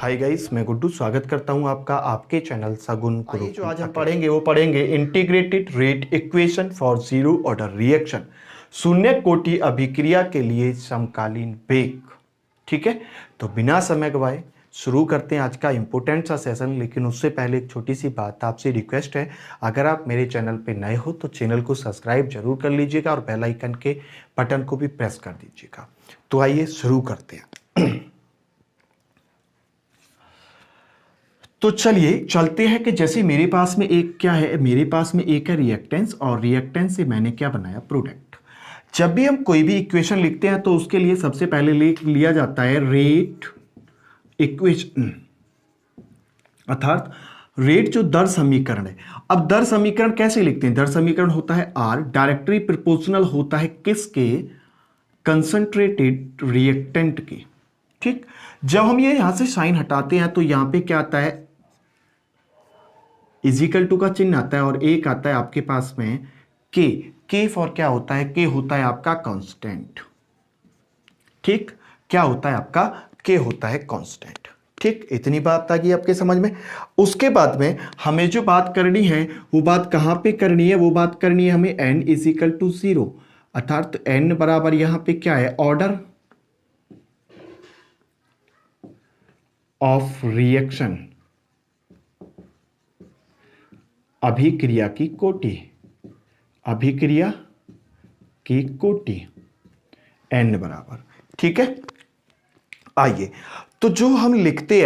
Hi guys, मैं गुड्डू स्वागत करता हूं आपका आपके चैनल सगुन गुरु। जो आज हम पढ़ेंगे वो पढ़ेंगे integrated rate equation for zero order reaction, शून्य कोटि अभिक्रिया के लिए समकालीन वेग। ठीक है, तो बिना समय गवाए शुरू करते हैं आज का इंपॉर्टेंट सा सेशन। लेकिन उससे पहले एक छोटी सी बात, आपसे रिक्वेस्ट है, अगर आप मेरे चैनल पे नए हो तो चैनल को सब्सक्राइब जरूर कर लीजिएगा और बेल आइकन के बटन को भी प्रेस कर दीजिएगा। तो आइए शुरू करते हैं। तो चलिए चलते हैं कि जैसे मेरे पास में एक क्या है, मेरे पास में एक है रिएक्टेंस और रिएक्टेंस से मैंने क्या बनाया, प्रोडक्ट। जब भी हम कोई भी इक्वेशन लिखते हैं तो उसके लिए सबसे पहले लिख लिया जाता है रेट इक्वेशन, अर्थात रेट जो दर समीकरण है। अब दर समीकरण कैसे लिखते हैं? दर समीकरण होता है आर, डायरेक्टली प्रोपोर्शनल होता है किसके? कंसंट्रेटेड रिएक्टेंट के। ठीक, जब हम ये यहां से साइन हटाते हैं तो यहां पे क्या आता है, इजिकल टू का चिन्ह आता है और एक आता है आपके पास में के फॉर क्या होता है? के होता है आपका कांस्टेंट। ठीक, क्या होता है आपका? के होता है कांस्टेंट। ठीक, इतनी बात आ गई आपके समझ में। उसके बाद में हमें जो बात करनी है वो बात कहां पे करनी है? वो बात करनी है हमें n इजिकल टू 0, अर्थात n बराबर यहां पे क्या है? ऑर्डर ऑफ रिएक्शन, अभिक्रिया की कोटि, अभिक्रिया की कोटि n बराबर। ठीक है, आइए तो जो हम लिखते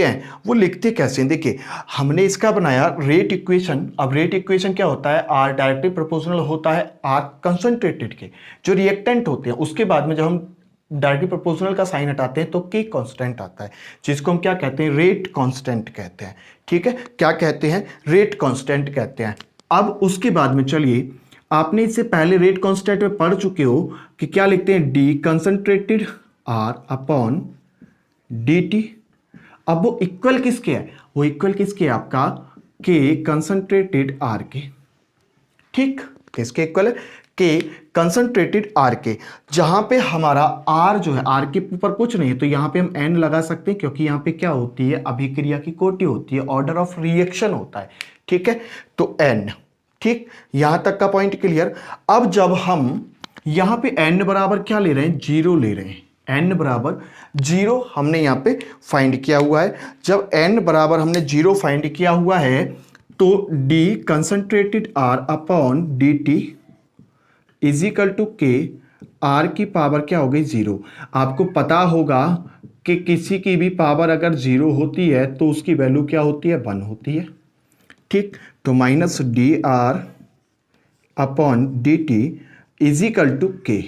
हैं वो लिखते कैसे? देखिए, हमने इसका बनाया रेट इक्वेशन। अब रेट इक्वेशन क्या होता है? आर डायरेक्टली प्रोपोर्शनल होता है आर कंसंट्रेटेड के जो रिएक्टेंट होते हैं। उसके बाद में जब हम डायरेक्टली प्रोपोर्शनल का साइन हटाते हैं तो के कांस्टेंट आता है, जिसको हम क्या कहते हैं? रेट कांस्टेंट कहते हैं। ठीक है, क्या कहते हैं? रेट कांस्टेंट कहते हैं। अब उसके बाद में चलिए, आपने इससे पहले रेट कांस्टेंट में पढ़ चुके हो कि क्या लिखते हैं? D concentrated R upon D T. अब वो इक्वल किसके है? वो इक्वल किसके है? आपका के कंसंट्रेटेड आर के। ठीक, किसके इक्वल है? के कंसंट्रेटेड आर के। जहां पे हमारा आर जो है, आर के ऊपर कुछ नहीं है तो यहां पे हम एन लगा सकते हैं, क्योंकि यहां पे क्या होती है? अभिक्रिया की कोटि होती है, ऑर्डर ऑफ रिएक्शन होता है। ठीक है, तो एन। ठीक, यहां तक का पॉइंट क्लियर। अब जब हम यहां पे एन बराबर क्या ले रहे हैं? 0 ले रहे हैं। एन बराबर 0 हमने यहां पे फाइंड किया हुआ है। जब एन बराबर हमने 0 फाइंड किया हुआ है तो D concentrated R upon D T is equal to K, R की पावर क्या हो गई? 0। आपको पता होगा कि किसी की भी पावर अगर 0 होती है तो उसकी वैल्यू क्या होती है? 1 होती है। ठीक, तो minus D R upon D T is equal to K.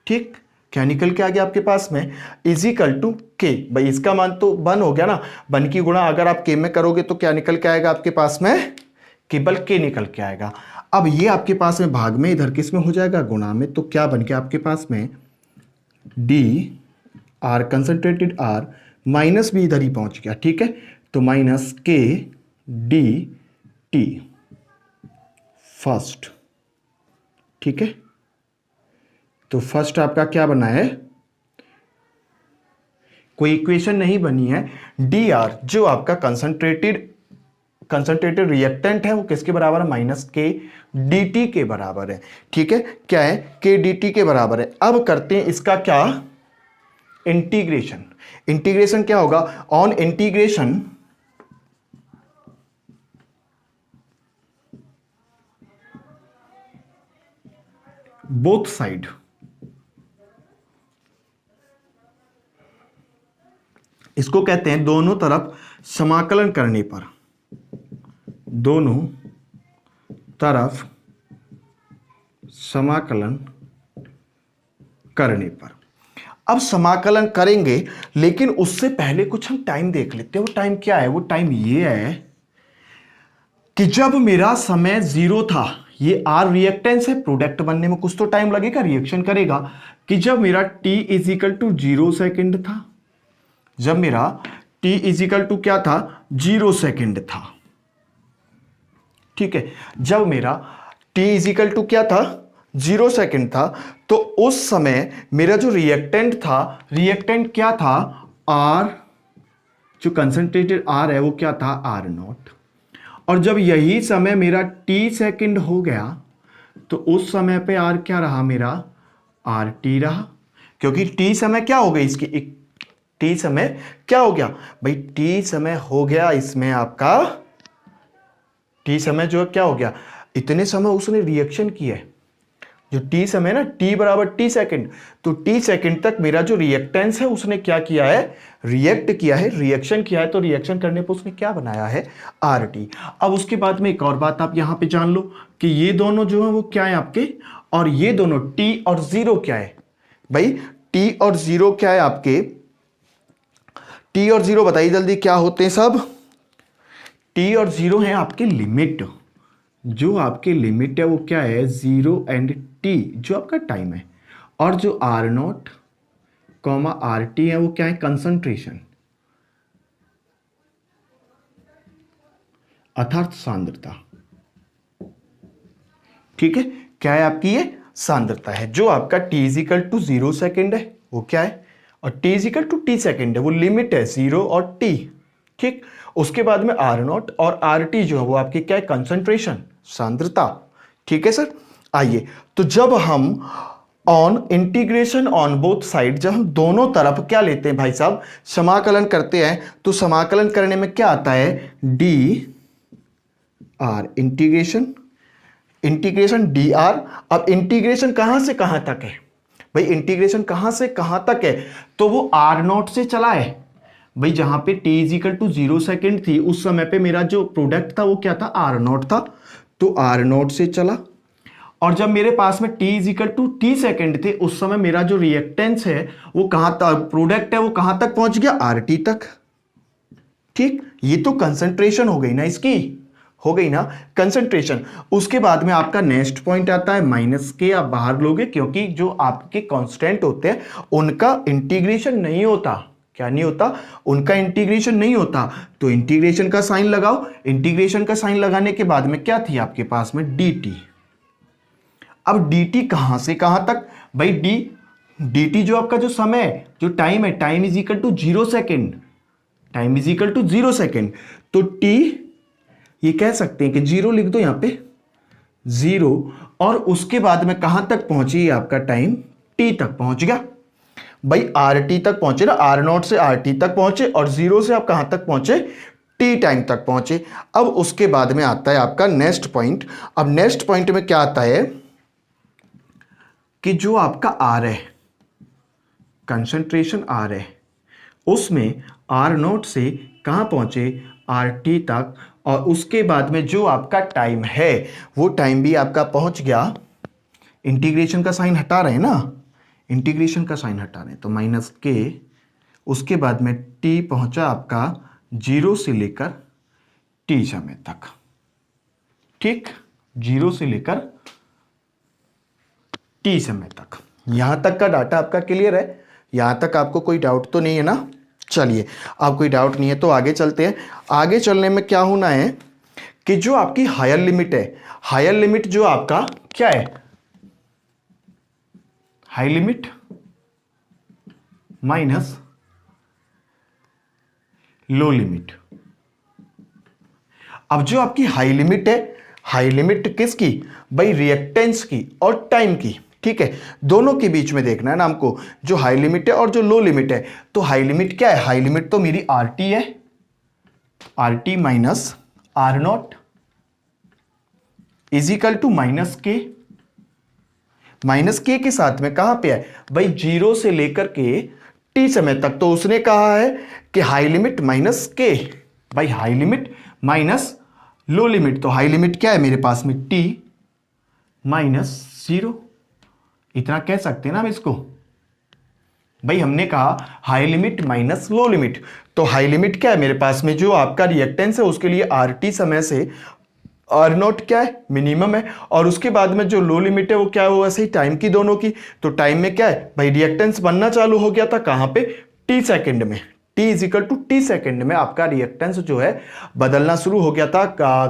ठीक, क्या निकल के आ गया आपके पास में? इजिकल टू के। भाई इसका मान तो 1 हो गया ना, 1 की गुणा अगर आप के में करोगे तो क्या निकल के आएगा आपके पास में? केवल के निकल के आएगा। अब ये आपके पास में भाग में, इधर किस में हो जाएगा? गुणा में। तो क्या बन गया आपके पास में? D R concentrated R minus भी इधर ही पहुंच गया। ठीक है, तो minus K D T first. ठीक है, तो फर्स्ट आपका क्या बना है? कोई इक्वेशन नहीं बनी है। डी आर जो आपका कंसंट्रेटेड रिएक्टेंट है वो किसके बराबर है? माइनस के डी टी के बराबर है। ठीक है, क्या है? के डी टी के बराबर है। अब करते हैं इसका क्या? इंटीग्रेशन। इंटीग्रेशन क्या होगा? ऑन इंटीग्रेशन बोथ साइड, इसको कहते हैं दोनों तरफ समाकलन करने पर, दोनों तरफ समाकलन करने पर। अब समाकलन करेंगे लेकिन उससे पहले कुछ हम टाइम देख लेते हैं। वो टाइम क्या है? वो टाइम ये है कि जब मेरा समय 0 था, ये आर रिएक्टेंस है, प्रोडक्ट बनने में कुछ तो टाइम लगेगा, रिएक्शन करेगा। कि जब मेरा t इजिकल टू 0 सेकेंड था, जब मेरा t इजिकल टू क्या था? 0 सेकेंड था। ठीक है, जब मेरा t इजिकल टू क्या था? 0 सेकेंड था, तो उस समय मेरा जो रिएक्टेंट था, रिएक्टेंट क्या था? आर, जो कंसंट्रेटेड आर है वो क्या था, आर नॉट। और जब यही समय मेरा टी सेकंड हो गया तो उस समय पे आर क्या रहा मेरा, आर टी रहा, क्योंकि टी समय क्या हो गई इसकी, टी समय क्या हो गया भाई, टी समय हो गया इसमें आपका, टी समय जो क्या हो गया, इतने समय उसने रिएक्शन किया है, जो टी समय ना, टी बराबर टी सेकंड, तो टी सेकंड तक मेरा जो रिएक्टेंस है उसने क्या किया है, रिएक्ट किया है, रिएक्शन किया है, तो रिएक्शन करने पर उसने क्या बनाया है, आर टी। अब उसके बाद में एक और बात आप यहां पे जान लो कि ये दोनों जो है वो क्या है आपके, और ये दोनों टी और जीरो क्या है भाई, टी और जीरो क्या है आपके, टी और जीरो बताइए जल्दी क्या होते हैं सब, टी और जीरो है आपके लिमिट, जो आपके लिमिट है वो क्या है, जीरो एंड टी जो आपका टाइम है, और जो R naught comma R T है वो क्या है, कंसंट्रेशन अर्थात सांद्रता। ठीक है, क्या है आपकी ये सांद्रता है, जो आपका t इजिकल टू 0 सेकेंड है वो क्या है, और t is equal to T second है वो लिमिट है 0 और t। ठीक, उसके बाद में आर नॉट और आर टी जो है वो आपकी क्या है, कंसंट्रेशन सांद्रता। ठीक है सर, आइए तो जब हम on integration on both side, जब हम दोनों तरफ क्या लेते हैं भाई साहब, समाकलन करते हैं, तो समाकलन करने में क्या आता है, D R integration, integration D R. अब इंटीग्रेशन कहां से कहां तक है भाई, इंटीग्रेशन कहां से कहां तक है, तो वो आर नॉट से चला है भाई, जहां पे t इजिकल टू 0 सेकेंड थी उस समय पे मेरा जो प्रोडक्ट था वो क्या था, आर नॉट था, तो आर नॉट से चला, और जब मेरे पास में t is equal to T second थे उस समय मेरा जो रिएक्टेंस है वो कहां तक, प्रोडक्ट है वो कहां तक पहुंच गया, आर टी तक। ठीक, ये तो कंसंट्रेशन हो गई ना इसकी, हो गई ना कंसंट्रेशन। उसके बाद में आपका नेक्स्ट पॉइंट आता है माइनस के, आप बाहर लोगे क्योंकि जो आपके कांस्टेंट होते हैं उनका इंटीग्रेशन नहीं होता, क्या नहीं होता, उनका इंटीग्रेशन नहीं होता, तो इंटीग्रेशन का साइन लगाओ, इंटीग्रेशन का साइन लगाने के बाद में क्या थी आपके पास में, dt। अब dt कहां से कहां तक भाई, dt जो आपका जो समय है, जो टाइम है, time is equal to 0 second, time is equal to 0 second, तो t ये कह सकते हैं कि 0 लिख दो यहां पे 0, और उसके बाद में कहां तक पहुंची आपका टाइम, t तक पहुंच गया भाई, आर टी तक पहुंचे ना, आर नॉट से आर टी तक पहुंचे, और 0 से आप कहां तक पहुंचे, टी टाइम तक पहुंचे। अब उसके बाद में आता है आपका नेक्स्ट पॉइंट। अब नेक्स्ट पॉइंट में क्या आता है कि जो आपका आर है, कंसंट्रेशन आर है, उसमें आर नॉट से कहां पहुंचे, आर टी तक, और उसके बाद में जो आपका टाइम है वो टाइम भी आपका पहुंच गया, इंटीग्रेशन का साइन हटा रहे हैं ना, इंटीग्रेशन का साइन हटा रहे हैं तो माइनस के, उसके बाद में t पहुंचा आपका 0 से लेकर t समय तक। ठीक, 0 से लेकर t समय तक। यहां तक का डाटा आपका क्लियर है, यहां तक आपको कोई डाउट तो नहीं है ना। चलिए, अब कोई डाउट नहीं है तो आगे चलते हैं। आगे चलने में क्या होना है कि जो आपकी हायर लिमिट है, हायर लिमिट जो आपका क्या है, high limit minus low limit. अब जो आपकी हाई लिमिट है, हाई लिमिट किसकी भाई, रिएक्टेंस की और टाइम की। ठीक है, दोनों के बीच में देखना है ना हमको, जो हाई लिमिट है और जो लो लिमिट है। तो हाई लिमिट क्या है, हाई लिमिट तो मेरी आर टी है, R T minus R naught is equal to minus K, minus K साथ में कहां पे है भाई, 0 से लेकर के टी समय तक। तो उसने कहा है कि हाई लिमिट माइनस के, भाई high limit minus low limit, तो हाई लिमिट क्या है मेरे पास में, टी माइनस 0, इतना कह सकते हैं ना हम इसको। भाई हमने कहा high limit minus low limit, तो हाई लिमिट क्या है मेरे पास में, जो आपका रिएक्टेंस है उसके लिए आर टी समय से आर नॉट क्या है, मिनिमम है, और उसके बाद में जो लो लिमिट है वो क्या है, वो ऐसे ही टाइम की दोनों की। तो टाइम में क्या है भाई, रिएक्टेंस बनना चालू हो गया था कहां पे, टी सेकंड में, T is equal to T second में आपका रिएक्टेंस जो है बदलना शुरू हो गया था,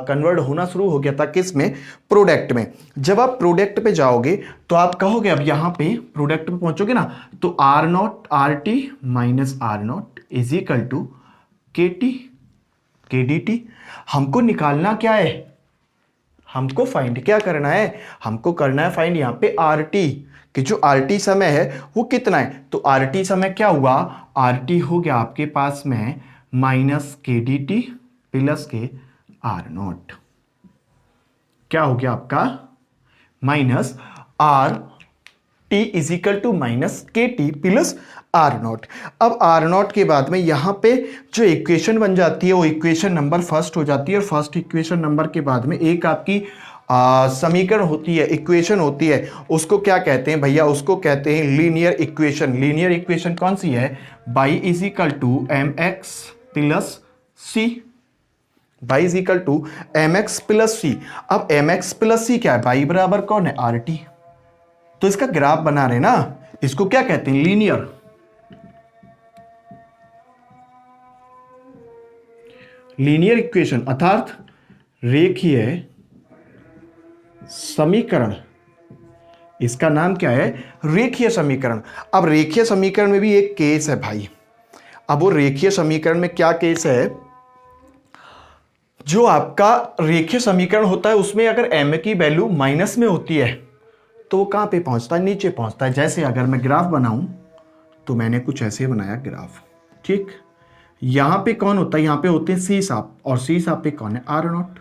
कन्वर्ट होना शुरू हो गया था किस में, प्रोडक्ट में। जब आप प्रोडक्ट पे जाओगे तो आप कहोगे, अब यहां पे प्रोडक्ट पे पहुंचोगे ना, तो R naught R T minus R naught is equal to K T K D T. हमको निकालना क्या है, हमको फाइंड क्या करना है, हमको करना है फाइंड यहां पे आर टी, कि जो आर टी समय है वो कितना है। तो आर टी समय क्या हुआ, आर टी हो गया आपके पास में minus K D T plus K R naught, क्या हो गया आपका minus R T is equal to minus K T plus R naught. अब आर नॉट के बाद में यहां पे जो इक्वेशन बन जाती है वो इक्वेशन नंबर फर्स्ट हो जाती है, और फर्स्ट इक्वेशन नंबर के बाद में एक आपकी समीकरण होती है, इक्वेशन होती है, उसको क्या कहते हैं भैया, उसको कहते हैं लीनियर इक्वेशन। लीनियर इक्वेशन कौन सी है, y is equal to m x plus c, y is equal to m x plus c. अब एम एक्स प्लस सी क्या है, बाई बराबर कौन है, आर टी। तो इसका ग्राफ बना रहे ना, इसको क्या कहते हैं, लीनियर। लीनियर इक्वेशन अर्थात रेखीय समीकरण, इसका नाम क्या है, रेखीय समीकरण। अब रेखीय समीकरण में भी एक केस है भाई। अब वो रेखीय समीकरण में क्या केस है, जो आपका रेखीय समीकरण होता है उसमें अगर m की वैल्यू माइनस में होती है तो वो कहां पे पहुंचता है, नीचे पहुंचता है। जैसे अगर मैं ग्राफ बनाऊं तो मैंने कुछ ऐसे बनाया ग्राफ, ठीक। यहां पे कौन होता है, यहां पे होते हैं सी साप, और सी साप पे कौन है, आर नॉट।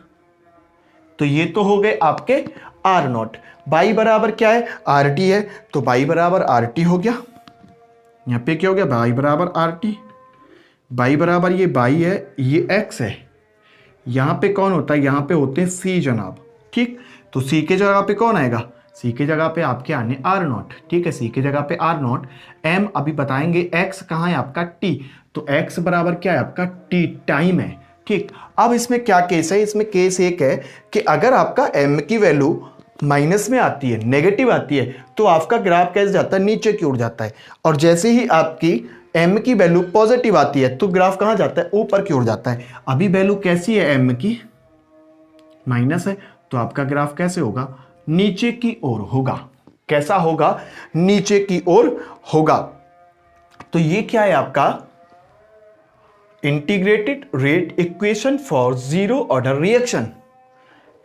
तो ये तो हो गए आपके आर नॉट। बाई बराबर क्या है, आर टी है, तो बाई बराबर आर टी हो गया। यहां पे क्या हो गया, बाई बराबर आर टी, बाई बराबर ये बाई है, ये एक्स है। यहां पे कौन होता है, यहां पे होते हैं सी जनाब, ठीक। तो सी के जगह पे कौन आएगा, सी के जगह पे आपके आने आर नॉट, ठीक है, सी के जगह पे आर नॉट। एम अभी बताएंगे, एक्स कहां है आपका, टी, तो एक्स बराबर क्या है आपका, टी टाइम है, ठीक। अब इसमें क्या केस है, इसमें केस एक है कि अगर आपका m की वैल्यू माइनस में आती है, नेगेटिव आती है, तो आपका ग्राफ कैसे जाता है, नीचे की ओर जाता है। और जैसे ही आपकी m की वैल्यू पॉजिटिव आती है तो ग्राफ कहां जाता है, ऊपर की ओर जाता है। अभी वैल्यू कैसी है, m की माइनस है, तो आपका ग्राफ कैसे होगा, नीचे की ओर होगा। कैसा होगा, नीचे की ओर होगा। तो ये क्या है आपका integrated rate equation for zero order reaction.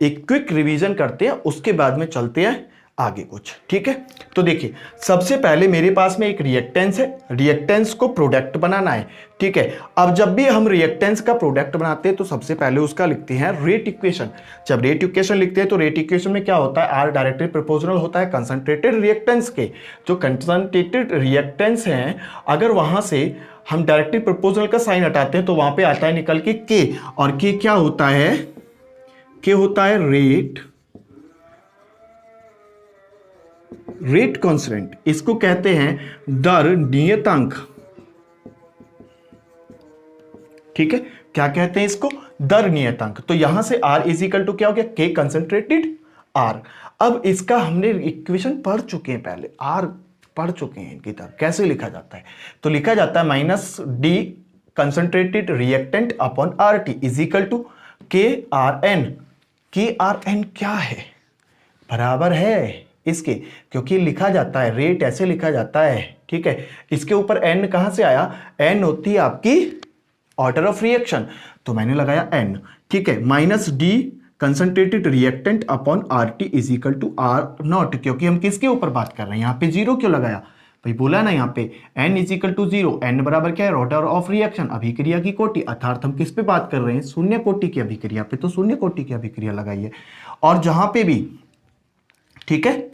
एक क्विक रिवीजन करते हैं, उसके बाद में चलते हैं आगे कुछ, ठीक है। तो देखिए, सबसे पहले मेरे पास में एक रिएक्टेंस है, रिएक्टेंस को प्रोडक्ट बनाना है, ठीक है। अब जब भी हम रिएक्टेंस का प्रोडक्ट बनाते हैं तो सबसे पहले उसका लिखते हैं रेट इक्वेशन। जब रेट इक्वेशन लिखते हैं तो रेट इक्वेशन में क्या होता है, आर डायरेक्टली प्रोपोर्शनल होता है कंसंट्रेटेड रिएक्टेंस के। जो कंसंट्रेटेड रिएक्टेंस हैं, अगर वहां से हम डायरेक्टली प्रोपोर्शनल का साइन हटाते हैं तो वहां पे आता है निकल के के, और के क्या होता है, के होता है रेट कांस्टेंट। इसको कहते हैं दर नियतांक, ठीक है। क्या कहते हैं इसको, दर नियतांक। तो यहां से R इजिकल टू क्या हो गया, के कंसंट्रेटेड R। अब इसका हमने इक्वेशन पढ़ चुके हैं, पहले R पढ़ चुके हैं इनकी दर कैसे लिखा जाता है। तो लिखा जाता है minus D concentrated reactant upon R T is equal to K R N. K R N क्या है, बराबर है इसके, क्योंकि लिखा जाता है रेट ऐसे लिखा जाता है, ठीक है। इसके ऊपर एन कहां से आया, एन होती है आपकी ऑर्डर ऑफ रिएक्शन, तो मैंने लगाया एन, ठीक है। Minus D concentrated reactant upon R T is equal to R naught, क्योंकि हम किसके ऊपर बात कर रहे हैं, यहां पे जीरो क्यों लगाया भाई, बोला ना यहाँ पे n is equal to zero. N बराबर क्या है, ऑर्डर ऑफ रिएक्शन, अभिक्रिया की कोटि, अर्थात हम किस पे बात कर रहे हैं, शून्य कोटि की अभिक्रिया पे, तो शून्य कोटि की अभिक्रिया लगाइए। और जहां पे भी, ठीक है,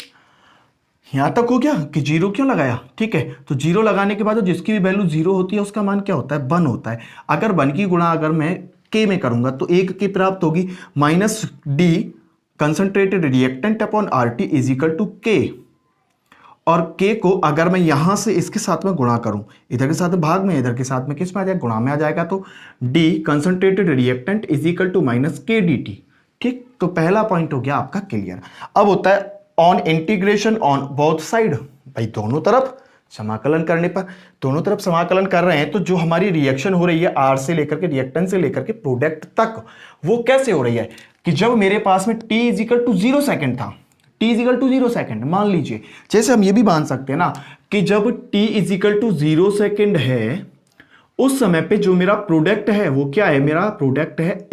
यहां तक हो गया कि जीरो क्यों लगाया, ठीक है। तो जीरो लगाने के बाद जिसकी भी वैल्यू जीरो होती है उसका मान क्या होता है, 1 होता है। अगर 1 की गुणा अगर मैं के में करूंगा तो 1 की प्राप्त होगी, minus D concentrated reactant upon R T is equal to K. और के को अगर मैं यहां से इसके साथ में गुणा करूं, इधर के साथ में भाग में, इधर के साथ में किस में आ जाएगा, गुणा में आ जाएगा, तो D concentrated reactant is equal to minus K D T, ठीक। तो पहला पॉइंट हो गया आपका क्लियर। अब होता है on integration on both side, भाई दोनों तरफ समाकलन करने पर दोनों तरफ समाकलन कर रहे हैं तो जो हमारी रिएक्शन हो रही है आर से लेकर के रिएक्टेंट से लेकर के प्रोडक्ट तक, वो कैसे हो रही है कि जब मेरे पास में t इजिकल टू 0 सेकेंड था, t इजिकल टू 0 सेकेंड, मान लीजिए जैसे हम ये भी मान सकते हैं ना कि जब t इजिकल टू 0 सेकेंड है उस समय पे जो मेरा प्रोडक्ट है वो क्या है, मेरा प्रोडक्ट है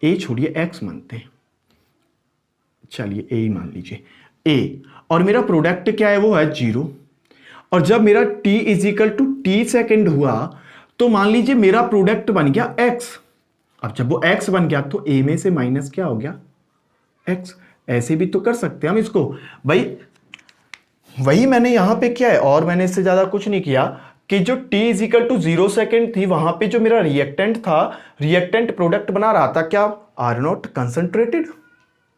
a छोड़िए x मानते हैं, चलिए a ही मान लीजिए a, और मेरा प्रोडक्ट क्या है वो है 0। और जब मेरा t is equal to t second हुआ तो मान लीजिए मेरा प्रोडक्ट बन गया x। अब जब वो x बन गया तो a में से माइनस क्या हो गया, x। ऐसे भी तो कर सकते हैं हम इसको भाई, वही मैंने यहां पे किया है और मैंने इससे ज्यादा कुछ नहीं किया कि जो t इजिकल टू 0 सेकेंड थी वहां पे जो मेरा रिएक्टेंट था, रिएक्टेंट प्रोडक्ट बना रहा था क्या, आर नॉट कंसंट्रेटेड,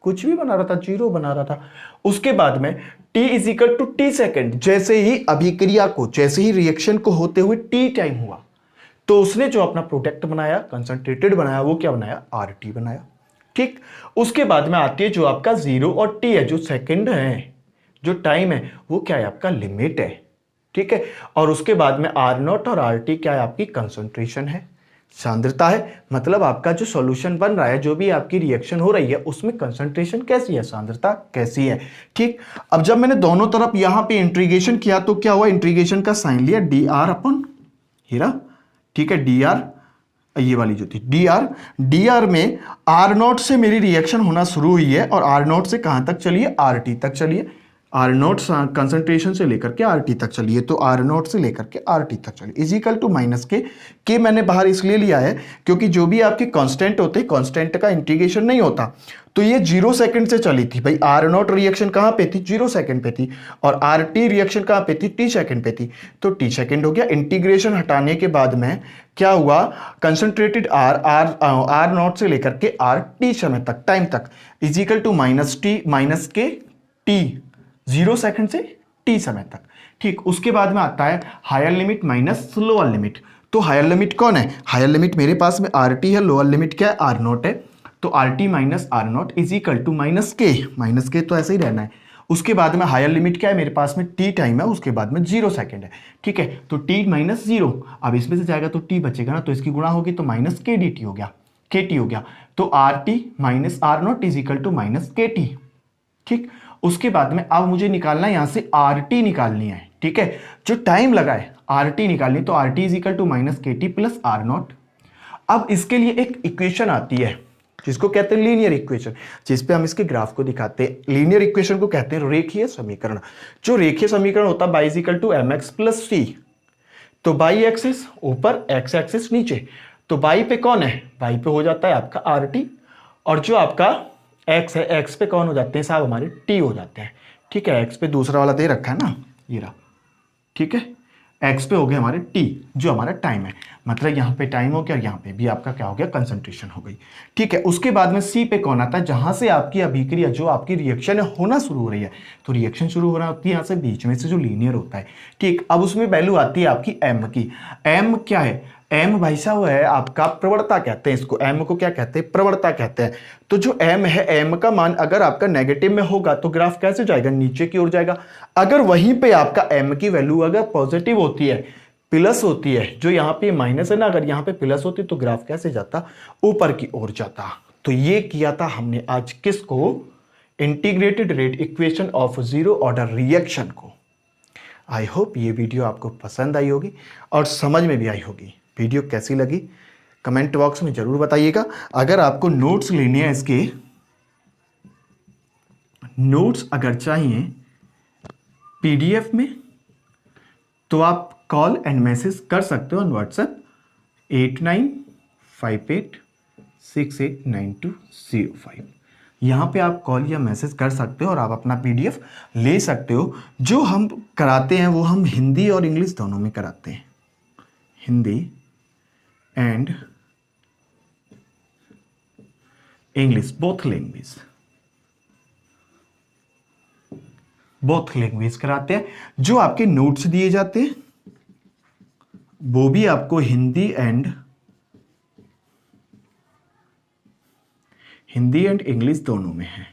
कुछ भी बना रहा था, 0 बना रहा था। उसके बाद में t is equal to t second, जैसे ही अभिक्रिया को, जैसे ही रिएक्शन को होते हुए t टाइम हुआ तो उसने जो अपना प्रोडक्ट बनाया, कंसंट्रेटेड बनाया, वो क्या बनाया, RT बनाया। ठीक, उसके बाद में आती है जो आपका 0 और t है, जो सेकेंड है, जो टाइम है, वो क्या है आपका लिमिट है। ठीक है, और उसके बाद में R नॉट और RT क्या है, आपकी कंसंट्रेशन है, सांद्रता है। मतलब आपका जो सॉल्यूशन बन रहा है, जो भी आपकी रिएक्शन हो रही है, उसमें कंसंट्रेशन कैसी है, सांद्रता कैसी है। ठीक, अब जब मैंने दोनों तरफ यहां पे इंटीग्रेशन किया तो क्या हुआ, इंटीग्रेशन का साइन लिया dr अपन हीरा। ठीक है, dr, ये वाली जो थी dr में R नॉट से मेरी रिएक्शन होना शुरू हुई है और R नॉट से कहां तक चलिए, RT तक चलिए। आर नॉट कंसंट्रेशन से लेकर के आर टी तक चलिए, तो आर नॉट से लेकर के आर टी तक चलिए, इजिकल टू माइनस के मैंने बाहर इसलिए लिया है क्योंकि जो भी आपके कांस्टेंट होते हैं, कांस्टेंट का इंटीग्रेशन नहीं होता। तो ये 0 सेकंड से चली थी भाई, आर नॉट रिएक्शन कहाँ पे थी, 0 सेकंड पे थी, और आर टी रिएक्शन कहाँ पे थी, टी सेकंड पे थी, तो टी सेकंड हो गया। इंटीग्रेशन हटाने के बाद में क्या हुआ, कंसंट्रेटेड आर नॉट से लेकर के आर टी समय तक, टाइम तक, is equal to minus K T, 0 second से t समय तक। ठीक, उसके बाद में आता है higher limit minus lower limit. तो हायर लिमिट कौन है, हायर लिमिट मेरे पास में RT है, लोअर लिमिट क्या है, R नॉट है। तो RT minus R naught is equal to minus K तो ऐसे ही रहना है। उसके बाद में हायर लिमिट क्या है मेरे पास में, t टाइम है, उसके बाद में 0 सेकंड है। ठीक है, तो t माइनस 0, अब इसमें से जाएगा तो t बचेगा ना, तो इसकी गुणा होगी तो माइनस के dt हो गया, KT हो गया। तो RT minus R naught is equal to minus KT। ठीक, उसके बाद में अब मुझे निकालना है यहां से RT निकालनी है। ठीक है, जो टाइम लगा है RT निकालनी, तो RT is equal to minus KT plus R naught. अब इसके लिए एक इक्वेशन आती है जिसको कहते हैं लीनियर इक्वेशन, जिस पे हम इसके ग्राफ को दिखाते हैं। लीनियर इक्वेशन को कहते हैं रेखीय समीकरण। जो रेखीय समीकरण होता है y is equal to mx plus c, तो y एक्सिस ऊपर, x एक्सिस नीचे, तो y पे कौन है, y पे हो जाता है आपका RT, और जो आपका x है, x पे कौन हो जाते हैं साहब, हमारे t हो जाते हैं। ठीक है, x पे दूसरा वाला दे रखा है ना, ये रहा। ठीक है, x पे हो गया हमारे t, जो हमारा टाइम है, मतलब यहाँ पे टाइम हो गया और यहाँ पे भी आपका क्या हो गया, कंसंट्रेशन हो गई। ठीक है, उसके बाद में c पे कौन आता है, जहां से आपकी अभिक्रिया, जो आपकी रिएक्शन है होना शुरू हो रही है, तो रिएक्शन शुरू होना होती है यहाँ से बीच में से जो लीनियर होता है। ठीक, अब उसमें वैल्यू आती है आपकी m की। m क्या है, m भाई साहब है आपका प्रवणता कहते हैं इसको, m को क्या कहते हैं, प्रवणता कहते हैं। तो जो m है, m का मान अगर आपका नेगेटिव में होगा तो ग्राफ कैसे जाएगा, नीचे की ओर जाएगा। अगर वहीं पे आपका m की वैल्यू अगर पॉजिटिव होती है, प्लस होती है, जो यहाँ पे माइनस है ना, अगर यहाँ पे प्लस होती तो ग्राफ कैसे जाता, ऊपर की ओर जाता। तो ये किया था हमने आज किसको, integrated rate equation of zero order reaction को। आई होप ये वीडियो आपको पसंद आई होगी और समझ में भी आई होगी। वीडियो कैसी लगी कमेंट बॉक्स में जरूर बताइएगा। अगर आपको नोट्स लेने हैं, इसके नोट्स अगर चाहिए PDF में, तो आप कॉल एंड मैसेज कर सकते हो ऑन WhatsApp 8958689205। यहाँ पे आप कॉल या मैसेज कर सकते हो और आप अपना PDF ले सकते हो। जो हम कराते हैं वो हम हिंदी और इंग्लिश दोनों में कराते हैं, Hindi and English, both language कराते हैं। जो आपके नोट्स दिए जाते हैं वो भी आपको हिंदी एंड इंग्लिश दोनों में है।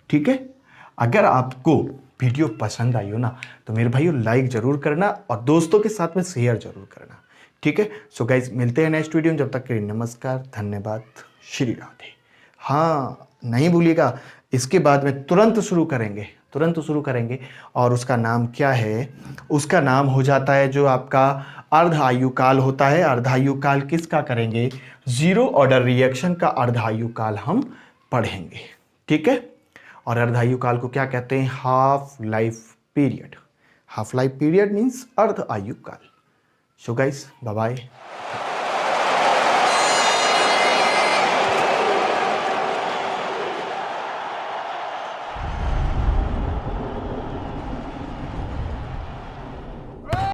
ठीक है, अगर आपको वीडियो पसंद आई हो ना तो मेरे भाइयों लाइक ज़रूर करना और दोस्तों के साथ में शेयर ज़रूर करना, ठीक है। सो गाइज मिलते हैं नेक्स्ट वीडियो में, जब तक के लिए नमस्कार, धन्यवाद, श्री राधे। हाँ नहीं भूलिएगा, इसके बाद में तुरंत शुरू करेंगे और उसका नाम क्या है, उसका नाम हो जाता है जो आपका अर्ध आयु काल होता है। अर्ध आयु काल किसका करेंगे, जीरो ऑर्डर रिएक्शन का अर्ध आयु काल हम पढ़ेंगे, ठीक है। और अर्ध आयु काल को क्या कहते हैं, half life period. Half life period means अर्ध आयु काल। So guys bye bye.